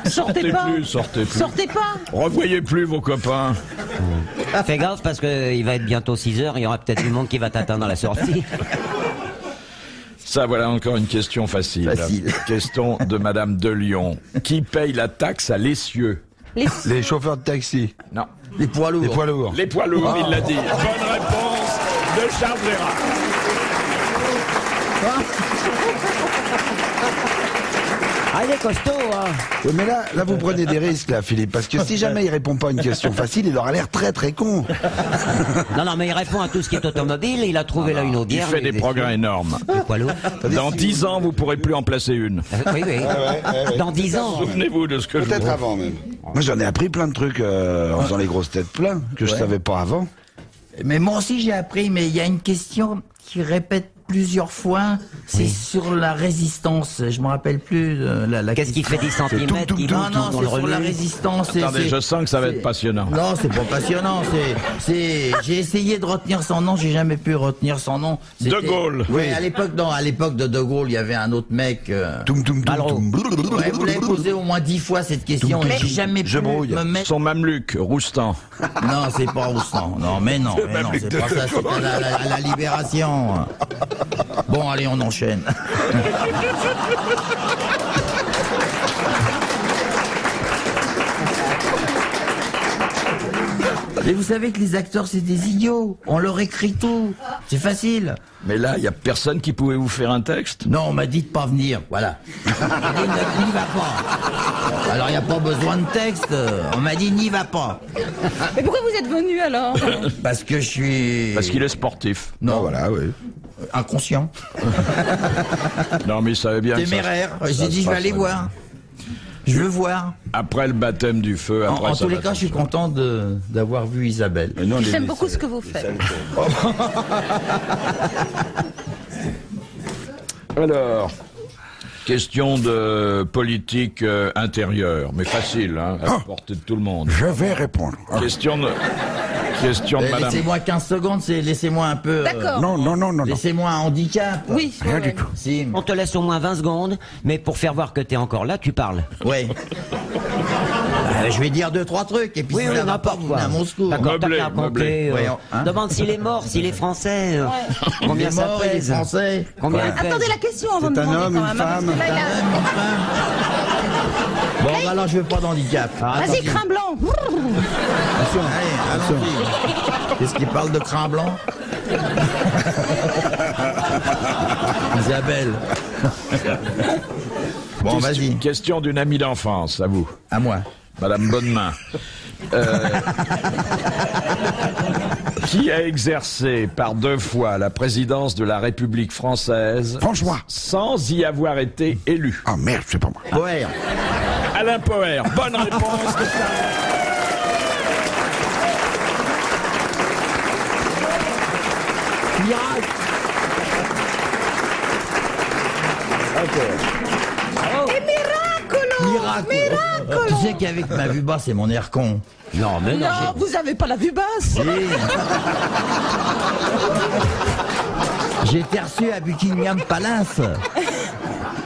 Sortez pas. Sortez plus. Sortez pas. Revoyez plus vos copains. Fais gaffe parce qu'il va être bientôt 6h, il y aura peut-être du monde qui va t'atteindre à la sortie. Ça, voilà encore une question facile. Facile. Question de Madame de Lyon. Qui paye la taxe à l'essieu? Les chauffeurs de taxi. Non. Les poids lourds. Les poids lourds. Les poids lourds, il l'a dit. Bonne réponse de Charles Gérard. Ah, il est costaud, hein. Oui, mais là, vous prenez des risques, là, Philippe, parce que si jamais il répond pas à une question facile, il aura l'air très très con. Non, mais il répond à tout ce qui est automobile, il a trouvé là une Il audière. fait des progrès énormes. Les poids lourds. Dans 10 ans, vous pourrez plus en placer une. Oui, oui. Dans 10 ans. Souvenez-vous de ce que je vous Peut-être dis. avant même. Moi, j'en ai appris plein de trucs en faisant les grosses têtes plein que je savais pas avant. Mais moi aussi j'ai appris, mais il y a une question qui répète plusieurs fois, c'est sur la résistance. Je me rappelle plus la Qu'est-ce qui fait 10 cm qui Non, monte non, dans le c'est sur la relu? résistance. Attendez, je sens que ça va c'est- être passionnant. Non, c'est pas passionnant. J'ai essayé de retenir son nom, j'ai jamais pu retenir son nom. De C'était- Gaulle. Oui, à l'époque de De Gaulle, il y avait un autre mec. Toum, toum, toum, Malraux. toum. Ouais, vous l'avez posé au moins 10 fois cette question et j'ai jamais Je pu brouille. me mettre. Son mameluc, Roustan. Non, c'est pas Roustan. Non, mais non, c'est pas ça. C'est à la Libération. Bon, allez, on enchaîne. Mais vous savez que les acteurs, c'est des idiots. On leur écrit tout. C'est facile. Mais là, il y a personne qui pouvait vous faire un texte. Non, on m'a dit de pas venir. Voilà. On m'a dit, n'y va pas. Alors, il n'y a pas besoin de texte. On m'a dit, n'y va pas. Mais pourquoi vous êtes venu alors? Parce que je suis... Parce qu'il est sportif. Non, Voilà, oui. inconscient. Non, mais il savait bien que ça- Téméraire. J'ai ça dit, se je vais aller passerait voir. Je veux voir. Après le baptême du feu, après En ça tous les va cas, je suis fonctionner. content d'avoir vu Isabelle. J'aime beaucoup ce que vous faites. Alors, question de politique intérieure, mais facile, hein, à la portée de tout le monde. Je vais répondre. Question de madame. Laissez-moi 15 secondes, laissez-moi un peu... D'accord. Non. Laissez-moi un handicap. Oui. Rien ouais, du ouais. tout. Si. On te laisse au moins 20 secondes, mais pour faire voir que t'es encore là, tu parles. Ouais. Je vais dire 2-3 trucs et puis Oui, si oui, ça va pas, n'importe vous quoi. venez à mon secours. D'accord, t'as Meublé, qu'à meublé. compter. Ouais, hein. Demande s'il est mort, s'il est français. Combien Il est ça mort, il est pèse? français. Combien il pèse? Attendez la question avant de C'est un demander homme, quand une même, hein, femme parce que là, Bon, bah alors je veux pas d'handicap. Vas-y, crin blanc. Allez, allons-y. Qu'est-ce qu'il parle de crin blanc? Isabelle. Bon, vas-y. Question d'une amie d'enfance, à vous. À moi. Madame Bonnemain. Qui a exercé par 2 fois la présidence de la République française Franchement. sans y avoir été élu? Ah merde, c'est pas moi. Poher. Alain Poher, bonne réponse de Miracle. Miracle. Tu sais qu'avec ma vue basse et mon air con. Non, mais non. Non, vous avez pas la vue basse. J'ai été reçu à Buckingham Palace.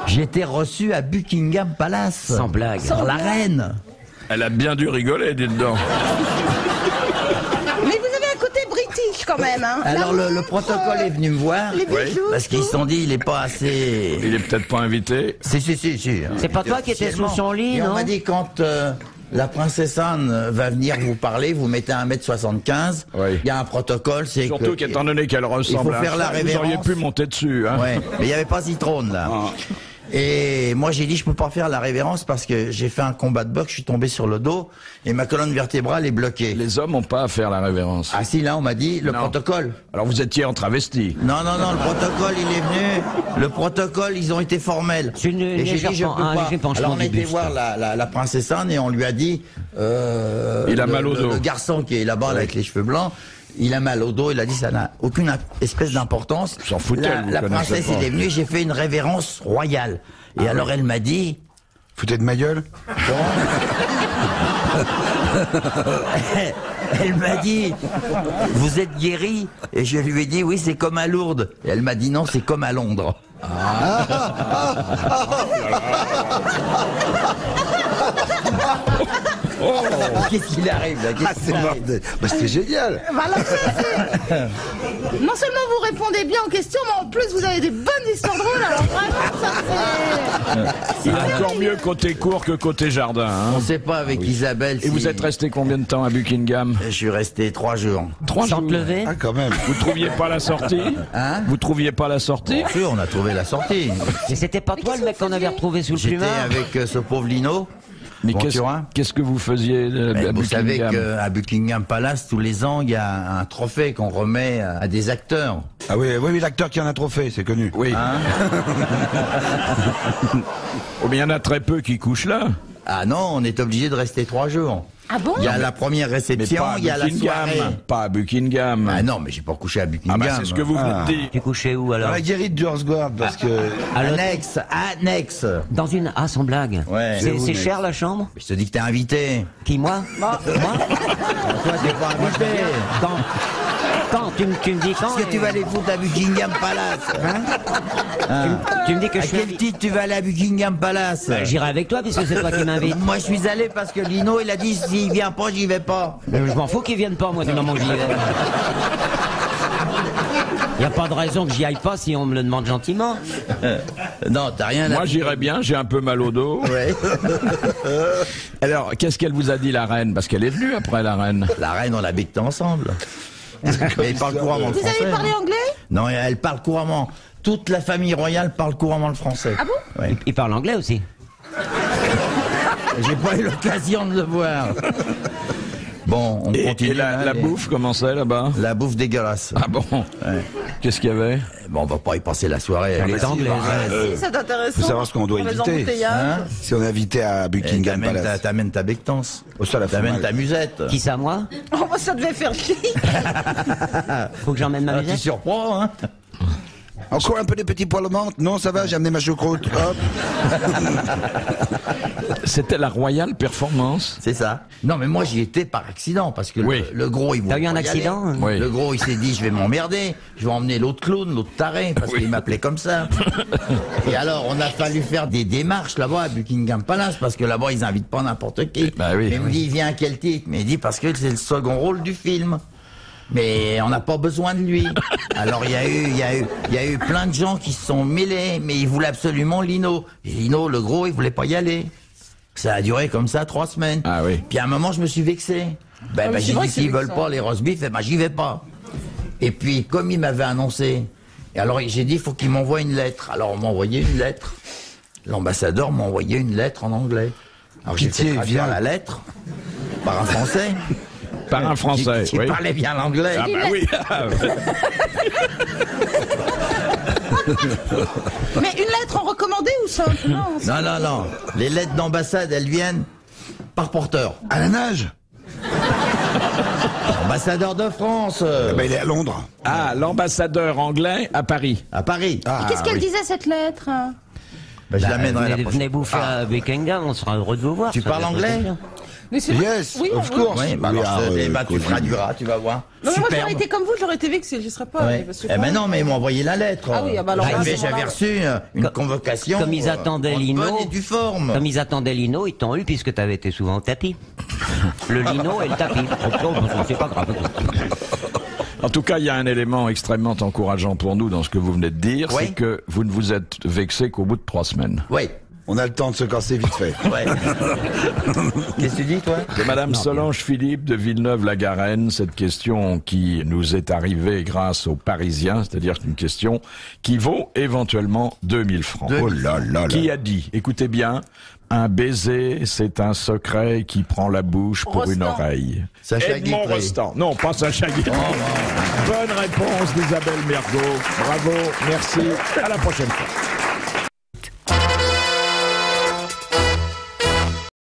J'ai été reçu à Buckingham Palace. Sans blague. Par la reine. Elle a bien dû rigoler, dites donc. Mais vous avez un côté british quand même, hein. Alors le protocole est venu me voir. Les bijoux. Parce qu'ils se sont dit, il est pas assez... Il est peut-être pas invité. Si. C'est pas toi qui étais sous son lit, Et on non? m'a dit, quand la princesse Anne va venir vous parler, vous mettez 1m75. Oui. Il y a un protocole, c'est Surtout que... qu'étant donné qu'elle ressemble à un faire la chat, vous auriez révérence. pu monter dessus. Hein. Ouais, mais il n'y avait pas Citrone, là. Ah. Et moi, j'ai dit, je peux pas faire la révérence parce que j'ai fait un combat de boxe, je suis tombé sur le dos et ma colonne vertébrale est bloquée. Les hommes n'ont pas à faire la révérence. Ah si, là, on m'a dit, le Non. protocole. Alors vous étiez en travesti. Non, le protocole, il est venu. Le protocole, ils ont été formels. C'est une Et j'ai légère dit, je peux un pas. léger penchement Alors on a du été buste. voir la princesse Anne et on lui a dit... Il a mal au dos. Le garçon qui est là-bas, là, avec les cheveux blancs, il a mal au dos. Il a dit, ça n'a aucune espèce d'importance. S'en foutait, vous La connaissez princesse, pas. il est venu, j'ai fait une révérence royale. Et alors elle m'a dit... Foutez de ma gueule. Elle m'a dit, vous êtes guéri? Et je lui ai dit, oui, c'est comme à Lourdes. Et elle m'a dit, non, c'est comme à Londres. Qu'est-ce qu'il arrive là? Qu'est-ce qu'il arrive Bah, c'était génial. Voilà, non seulement vous répondez bien aux questions, mais en plus vous avez des bonnes histoires drôles. Alors vraiment, ça Il est encore mieux côté cour que côté jardin. Hein. On sait pas avec Isabelle. Et vous êtes resté combien de temps à Buckingham? Je suis resté 3 jours. 3 Sans jours. te lever? Ah, quand même. Vous trouviez pas la sortie? Hein? Vous trouviez pas la sortie? Bien sûr, on a trouvé la sortie. Mais c'était pas toi le mec qu'on avait retrouvé sous le J'étais plumard? avec ce pauvre Lino. Mais Bon, tu vois. qu'est-ce que vous faisiez à Vous savez Buckingham? qu'à Buckingham Palace, tous les ans, il y a un trophée qu'on remet à des acteurs. Ah oui, l'acteur qui en a trop fait, c'est connu. Oui. Oh, mais il y en a très peu qui couchent là. Ah non, on est obligé de rester 3 jours. Ah bon? Il y a la première Mais réception, pas à il y a la Buckingham. soirée. Pas à Buckingham. Ah non, mais j'ai pas couché à Buckingham. Ah bah c'est ce que vous venez de dire. Tu couchais où Dans alors? la guérite du Horsguard, parce que... Annexe. Dans une... Ah, sans blague. Ouais. C'est cher la chambre? Je te dis que t'es invité. Qui, moi? Moi? Toi, t'es pas invité. Quand tu me dis quand? Est-ce que tu vas aller foutre à Buckingham Palace? Tu me dis que À je suis... quel titre tu vas aller à Buckingham Palace? J'irai avec toi puisque c'est toi qui m'invites. Moi, je suis allé parce que Lino, il a dit, s'il vient pas, j'y vais pas. Je m'en fous qu'ils viennent pas, moi, du moment que j'y vais. Y a pas de raison que j'y aille pas si on me le demande gentiment. Non, t'as rien à... Moi j'irais bien, j'ai un peu mal au dos. Ouais. Alors, qu'est-ce qu'elle vous a dit la reine? Parce qu'elle est venue après la reine. La reine, on habitait ensemble. Mais il parle couramment le Vous français. avez parlé anglais? Non, elle parle couramment. Toute la famille royale parle couramment le français. Ah bon? Ouais. Il parle anglais aussi. J'ai pas eu l'occasion de le voir. Bon, on continue. Et la hein, les- bouffe, comment c'est là-bas? La bouffe dégueulasse. Ah bon? Ouais. Qu'est-ce qu'il y avait? Bon, on va pas y passer la soirée. Elle est anglaise. C'est intéressant. faut savoir ce qu'on doit Pour les éviter. embouteillages. Hein? Si on est invité à Et Buckingham Palace. T'amènes ta bectance. Oh, ça, la fout T'amènes mal. ta musette. Qui ça, moi? Oh, bah, ça devait faire chier. Faut que j'emmène ma Ah, tu musette? surprends, hein? Encore un peu de petits poils de menthe? Non, ça va, j'ai amené ma choucroute. Hop. C'était la Royal Performance. C'est ça. Non, mais moi, j'y étais par accident, parce que Oui. le gros, il voulait T'as eu un pas y accident? aller. Oui. Le gros, il s'est dit, je vais m'emmerder, je vais emmener l'autre clown, l'autre taré, parce qu'il m'appelait comme ça. Et alors, on a fallu faire des démarches là-bas à Buckingham Palace, parce que là-bas, ils invitent pas n'importe qui. Bah oui. Mais il me dit, il vient à quel titre? Mais il dit, parce que c'est le second rôle du film. Mais on n'a pas besoin de lui. Alors il y a eu plein de gens qui se sont mêlés, mais ils voulaient absolument Lino. Et Lino, le gros, il voulait pas y aller. Ça a duré comme ça 3 semaines. Ah oui. Puis à un moment, je me suis vexé. Ben, mais c'est j'ai vrai dit, que c'est s'ils veulent vexant. pas les roast beef, eh ben, j'y vais pas. Et puis, comme il m'avait annoncé, et alors j'ai dit, il faut qu'il m'envoie une lettre. Alors on m'a envoyé une lettre. L'ambassadeur m'a envoyé une lettre en anglais. Alors j'ai Pitié, fait traduire viens. la lettre. par un Français. Par un Français, qui oui. parlait bien l'anglais. Ah bah oui. Mais une lettre en recommandé ou simple? Non. Non. Les lettres d'ambassade, elles viennent par porteur. À la nage. Ambassadeur de France. Il est à Londres. Ah, l'ambassadeur anglais à Paris. À Paris. Et qu'est-ce qu'elle disait cette lettre? Ben, je l'amènerai la Venez, prochaine. venez bouffer à Buckingham, on sera heureux de vous voir. Tu ça parles va être anglais? bien. Mais c'est Yes, oui, of oui. course. Oui, bah We alors, are, tu cousins. traduiras, tu vas voir. Non, mais moi Superbe. j'aurais été comme vous, j'aurais été vexé, je serais pas. Ouais. parce que Eh ben quand- non, mais ils m'ont envoyé la lettre. Ah oui, ah bah alors là, J'avais à ce moment-là- reçu une Comme- convocation. comme ils attendaient en Lino. bonne et due forme. Comme ils attendaient Lino, ils t'ont eu puisque t'avais été souvent au tapis. Le lino et le tapis. C'est pas grave. En tout cas, il y a un élément extrêmement encourageant pour nous dans ce que vous venez de dire, Oui. c'est que vous ne vous êtes vexé qu'au bout de 3 semaines. Oui. On a le temps de se casser vite fait. Ouais. Qu'est-ce que tu dis, toi? De Madame Solange Philippe de Villeneuve-la-Garenne, cette question qui nous est arrivée grâce aux Parisiens, c'est-à-dire une question qui vaut éventuellement 2000 francs. 2000 Oh là là là. Qui a dit, écoutez bien, un baiser, c'est un secret qui prend la bouche pour une Rostand. oreille. Sacha Edmond Guitry. Rostand. Non, pas Sacha Guitry. Bonne réponse d'Isabelle Mergo. Bravo, merci. À la prochaine fois.